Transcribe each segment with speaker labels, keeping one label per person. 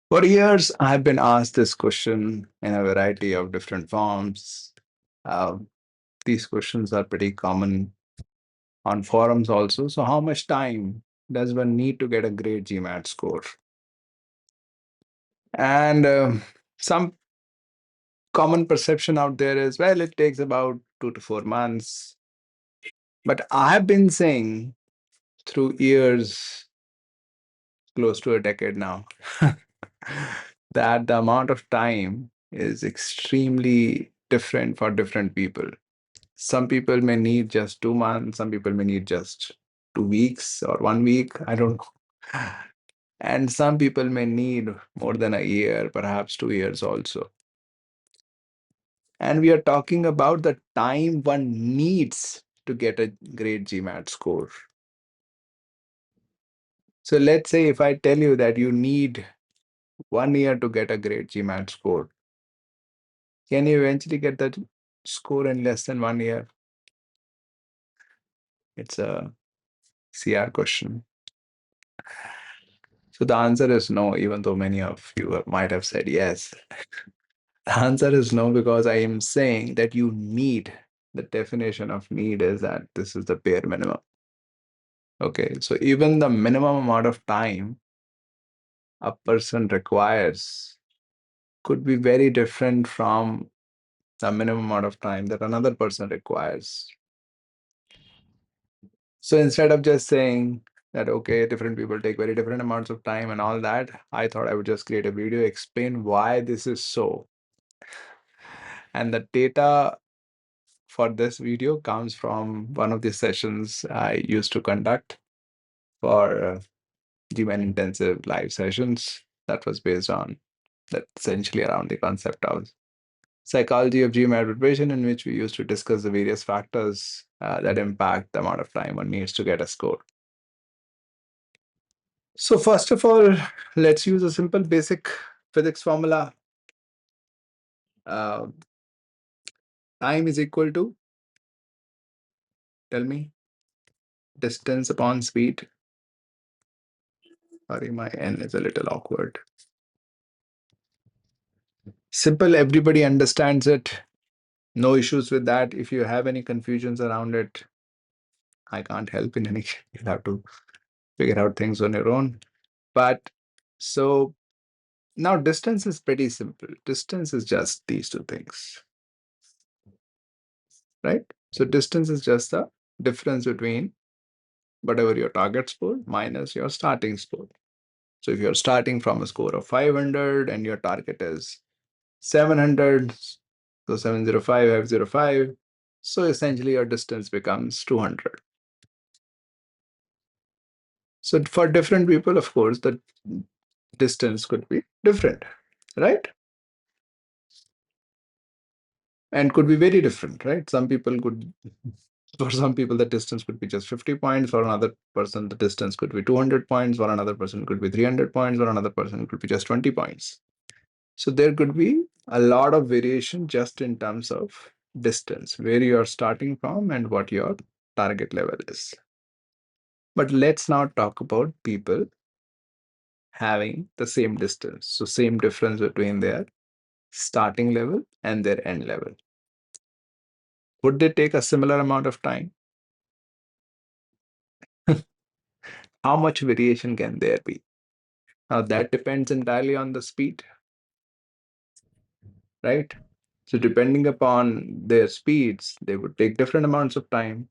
Speaker 1: For years, I've been asked this question in a variety of different forms. Uh, these questions are pretty common on forums also. So, how much time does one need to get a great GMAT score? And some common perception out there is, well, it takes about 2 to 4 months. But I've been saying through years, close to a decade now, that the amount of time is extremely different for different people. Some people may need just 2 months, some people may need just 2 weeks or 1 week, I don't know. And some people may need more than a year, perhaps 2 years also. And we are talking about the time one needs to get a great GMAT score. So let's say if I tell you that you need 1 year to get a great GMAT score, can you eventually get that score in less than 1 year? It's a CR question. So the answer is no, even though many of you might have said yes. The answer is no, because I am saying that you need, the definition of need is that this is the bare minimum. Okay, so even the minimum amount of time a person requires could be very different from the minimum amount of time that another person requires. So instead of just saying that, okay, different people take very different amounts of time and all that, I thought I would just create a video, explain why this is so. And the data for this video comes from one of the sessions I used to conduct for GMAT intensive live sessions that was based on that, essentially around the concept of psychology of GMAT preparation, in which we used to discuss the various factors that impact the amount of time one needs to get a score. So first of all, let's use a simple basic physics formula. Uh, time is equal to, tell me, distance upon speed. Sorry, my N is a little awkward. Simple, everybody understands it. No issues with that. If you have any confusions around it, I can't help in any. You'll have to figure out things on your own. But so now distance is pretty simple. Distance is just these two things, right? So distance is just the difference between whatever your target score minus your starting score. So if you're starting from a score of 500 and your target is 700, so 705, 505, so essentially your distance becomes 200. So for different people, of course, the distance could be different, right? And could be very different, right? Some people could, for some people, the distance could be just 50 points. For another person, the distance could be 200 points. For another person, could be 300 points. For another person, it could be just 20 points. So there could be a lot of variation just in terms of distance, where you are starting from and what your target level is. But let's now talk about people having the same distance. So same difference between their starting level and their end level. Would they take a similar amount of time? How much variation can there be? Now that depends entirely on the speed, right? So depending upon their speeds, they would take different amounts of time.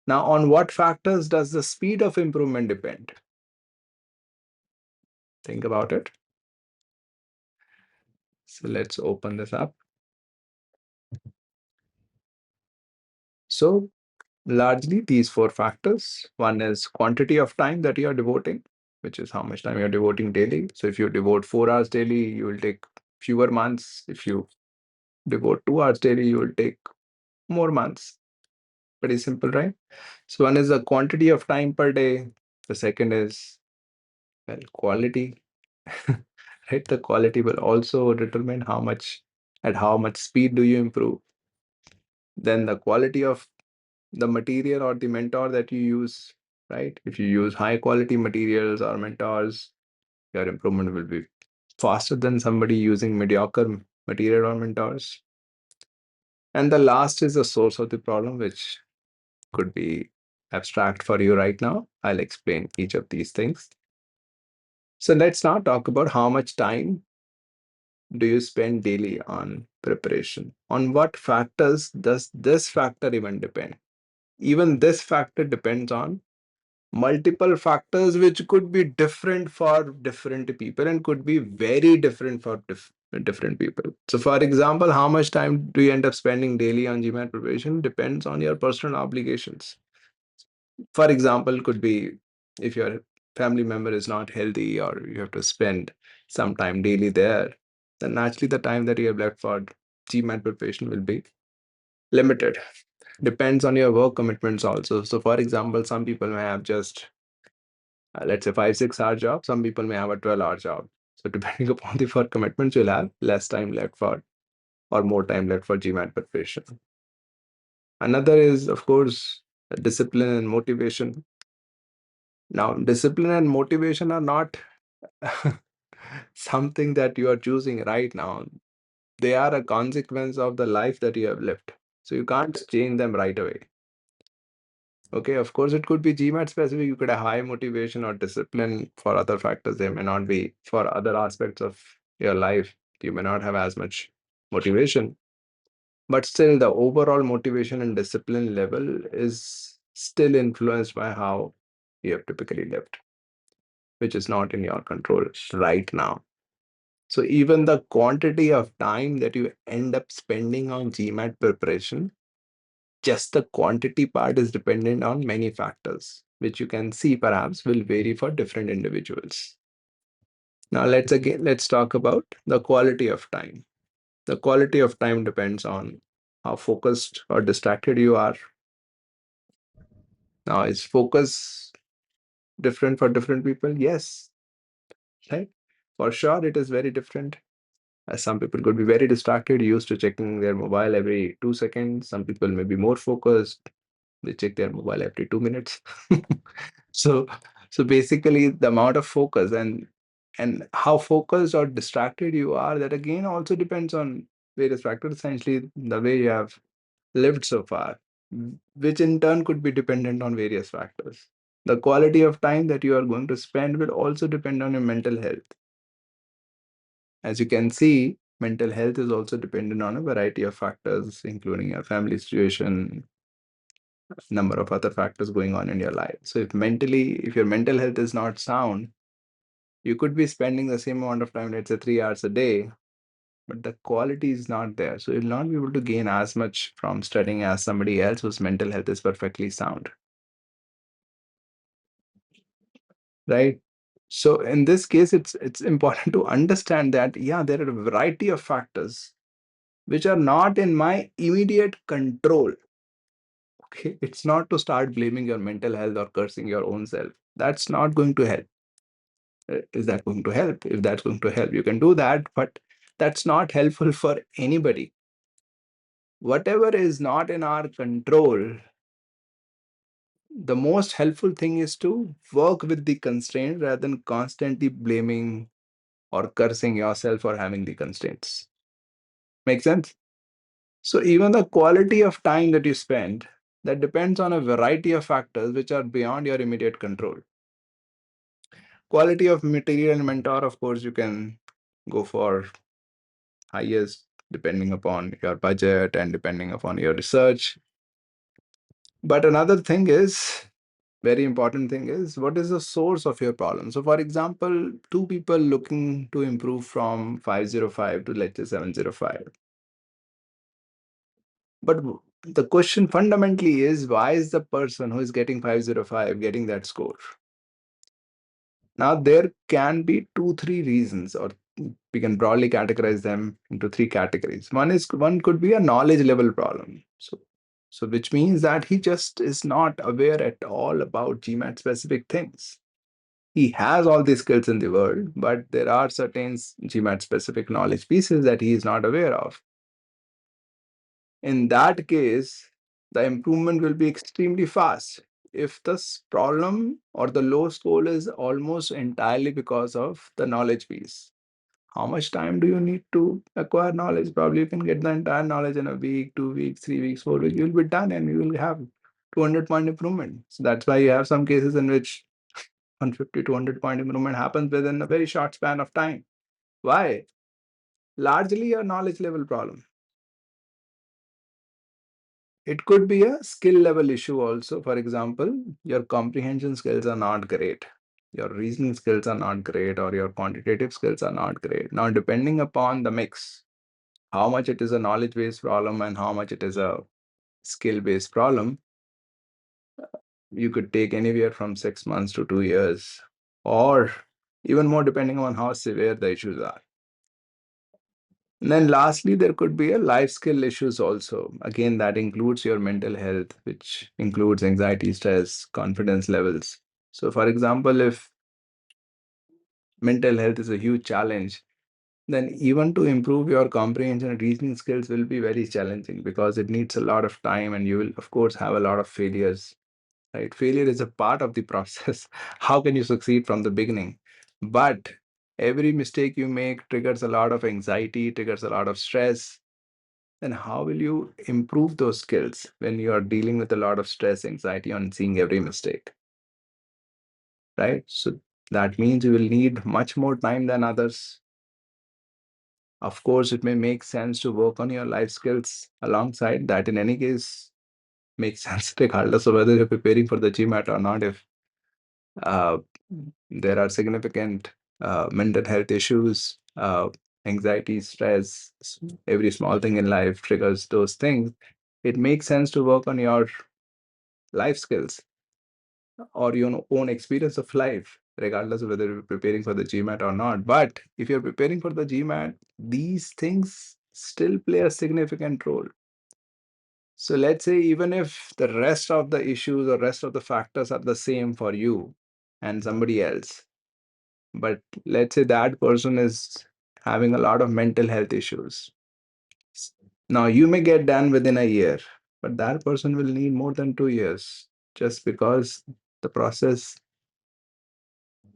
Speaker 1: Now, on what factors does the speed of improvement depend? Think about it. So let's open this up. So largely these four factors. One is quantity of time that you are devoting, which is how much time you're devoting daily. So if you devote 4 hours daily, you will take fewer months. If you devote 2 hours daily, you will take more months. Pretty simple, right? So one is the quantity of time per day. The second is, well, quality. Right? The quality will also determine at how much speed do you improve. Then the quality of the material or the mentor that you use, right? If you use high quality materials or mentors, your improvement will be faster than somebody using mediocre material or mentors. And the last is the source of the problem, which could be abstract for you right now. I'll explain each of these things. So let's now talk about how much time do you spend daily on preparation? On what factors does this factor even depend? Even this factor depends on multiple factors, which could be different for different people and could be very different for different people. So, for example, how much time do you end up spending daily on GMAT preparation depends on your personal obligations. For example, could be if your family member is not healthy or you have to spend some time daily there, then naturally the time that you have left for GMAT preparation will be limited. Depends on your work commitments also. So, for example, some people may have just let's say 5 6 hour job. Some people may have a 12-hour job. So, depending upon the work commitments, you'll have less time left for or more time left for GMAT preparation. Another is, of course, discipline and motivation. Now, discipline and motivation are not something that you are choosing right now. They are a consequence of the life that you have lived. So you can't change them right away. Okay, of course, it could be GMAT specific. You could have high motivation or discipline for other factors. They may not be for other aspects of your life. You may not have as much motivation, but still, the overall motivation and discipline level is still influenced by how you have typically lived, which is not in your control right now. So even the quantity of time that you end up spending on GMAT preparation, just the quantity part is dependent on many factors, which you can see perhaps will vary for different individuals. Now let's talk about the quality of time. The quality of time depends on how focused or distracted you are. Now, is focus different for different people? Yes, right? For sure, it is very different. Some people could be very distracted, used to checking their mobile every 2 seconds. Some people may be more focused. They check their mobile every 2 minutes. so, so basically, the amount of focus and how focused or distracted you are, that again also depends on various factors. Essentially, the way you have lived so far, which in turn could be dependent on various factors. The quality of time that you are going to spend will also depend on your mental health. As you can see, mental health is also dependent on a variety of factors, including your family situation, number of other factors going on in your life. So if your mental health is not sound, you could be spending the same amount of time, let's say 3 hours a day, but the quality is not there. So you'll not be able to gain as much from studying as somebody else whose mental health is perfectly sound. Right? So in this case, it's important to understand that yeah, there are a variety of factors which are not in my immediate control. Okay, it's not to start blaming your mental health or cursing your own self. That's not going to help. Is that going to help? If that's going to help, you can do that, but that's not helpful for anybody. Whatever is not in our control, the most helpful thing is to work with the constraint rather than constantly blaming or cursing yourself for having the constraints. Make sense? So even the quality of time that you spend, that depends on a variety of factors which are beyond your immediate control. Quality of material and mentor, of course, you can go for highest depending upon your budget and depending upon your research. But another thing is, very important thing is, what is the source of your problem? So for example, two people looking to improve from 505 to let's say 705. But the question fundamentally is, why is the person who is getting 505 getting that score? Now, there can be 2 3 reasons, or we can broadly categorize them into 3 categories. One could be a knowledge level problem. So which means that he just is not aware at all about GMAT specific things. He has all the skills in the world, but there are certain GMAT specific knowledge pieces that he is not aware of. In that case, the improvement will be extremely fast. If this problem or the low score is almost entirely because of the knowledge piece. How much time do you need to acquire knowledge? Probably you can get the entire knowledge in a week, 2 weeks, 3 weeks, 4 weeks. You'll be done and you will have 200-point improvement. So that's why you have some cases in which 150, 200-point improvement happens within a very short span of time. Why? Largely a knowledge level problem. It could be a skill level issue also. For example, your comprehension skills are not great. Your reasoning skills are not great, or your quantitative skills are not great. Now, depending upon the mix, how much it is a knowledge based problem and how much it is a skill based problem, you could take anywhere from 6 months to 2 years, or even more depending on how severe the issues are. And then lastly, there could be a life skill issues also. Again, that includes your mental health, which includes anxiety, stress, confidence levels. So, for example, if mental health is a huge challenge, then even to improve your comprehension and reasoning skills will be very challenging because it needs a lot of time and you will, of course, have a lot of failures, right? Failure is a part of the process. How can you succeed from the beginning? But every mistake you make triggers a lot of anxiety, triggers a lot of stress. Then how will you improve those skills when you are dealing with a lot of stress, anxiety on seeing every mistake, right? So that means you will need much more time than others. Of course, it may make sense to work on your life skills alongside that. In any case, makes sense regardless of whether you're preparing for the GMAT or not. If uh, there are significant mental health issues, anxiety, stress, every small thing in life triggers those things. It makes sense to work on your life skills or your own experience of life, regardless of whether you're preparing for the GMAT or not. But if you're preparing for the GMAT, these things still play a significant role. So let's say even if the rest of the issues or rest of the factors are the same for you and somebody else, but let's say that person is having a lot of mental health issues. Now you may get done within a year, but that person will need more than 2 years just because the process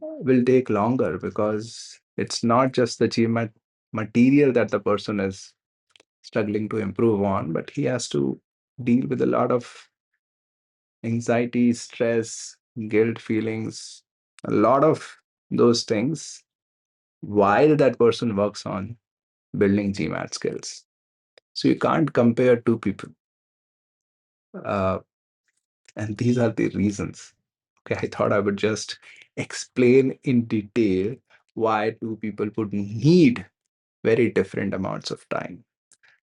Speaker 1: will take longer because it's not just the GMAT material that the person is struggling to improve on, but he has to deal with a lot of anxiety, stress, guilt feelings, a lot of those things while that person works on building GMAT skills. So you can't compare two people. Uh, and these are the reasons. Okay, I thought I would just explain in detail why two people would need very different amounts of time.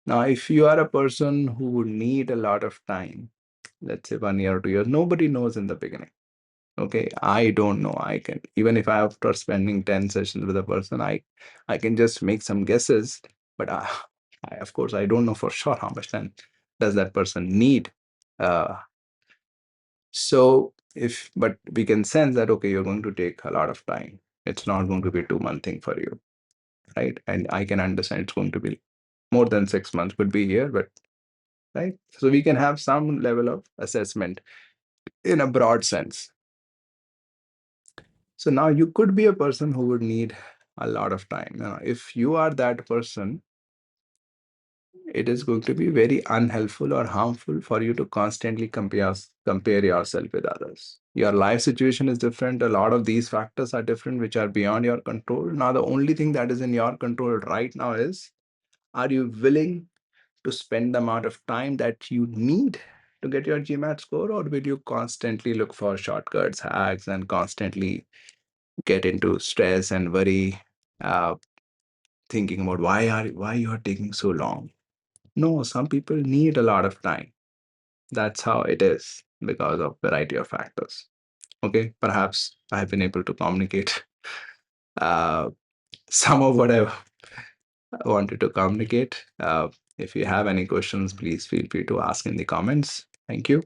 Speaker 1: Now, if you are a person who would need a lot of time, let's say 1 year or 2 years, nobody knows in the beginning. Okay, I don't know. I can, even if I after spending 10 sessions with a person, I can just make some guesses, but of course I don't know for sure how much time does that person need. Uh, so if, but we can sense that, okay, you're going to take a lot of time. It's not going to be 2 month thing for you, right? And I can understand it's going to be more than 6 months, could be a year, but right. So we can have some level of assessment in a broad sense. So now you could be a person who would need a lot of time. Now, if you are that person, it is going to be very unhelpful or harmful for you to constantly compare yourself with others. Your life situation is different. A lot of these factors are different, which are beyond your control. Now, the only thing that is in your control right now is, are you willing to spend the amount of time that you need to get your GMAT score, or will you constantly look for shortcuts, hacks, and constantly get into stress and worry, uh, thinking about why you are taking so long? No, some people need a lot of time. That's how it is because of variety of factors. Okay, perhaps I have been able to communicate uh, some of what I wanted to communicate. If you have any questions, please feel free to ask in the comments. Thank you.